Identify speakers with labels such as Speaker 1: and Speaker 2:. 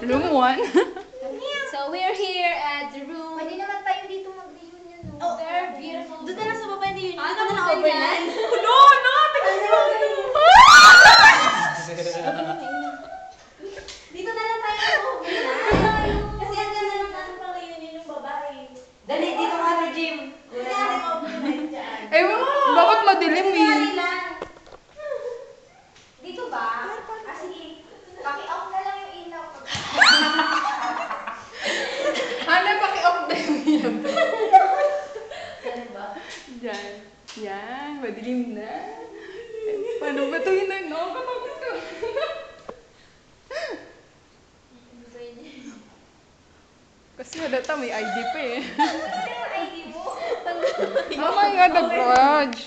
Speaker 1: Room 1.
Speaker 2: So we're here at the room.
Speaker 3: Pwede naman tayo dito mag-reunion, no?
Speaker 2: Oh, they're beautiful.
Speaker 3: Doon na lang sa baba yung reunion.
Speaker 2: Ano
Speaker 3: Dito na
Speaker 2: ba
Speaker 3: lang overnight.
Speaker 2: yan?
Speaker 1: No, no!
Speaker 3: Dito na lang tayo mag-overnight. Kasi ang ganda ng ano pang reunion yung babae. Dali, dito ka na, Jim. Kunyari overnight dyan.
Speaker 1: Eh, bakit madilim
Speaker 3: Kunyari
Speaker 1: eh?
Speaker 3: lang. Dito ba? Ah, sige. Paki-off na lang yung ilaw.
Speaker 1: Ano, paki-off na yung ilaw.
Speaker 3: Ano ba?
Speaker 1: Diyan. Yan, madilim na. Paano ba ito yun? No, kapag ito. Kasi halata may ID pa eh.
Speaker 3: Ano yung ID mo?
Speaker 1: Oh my God, the grudge.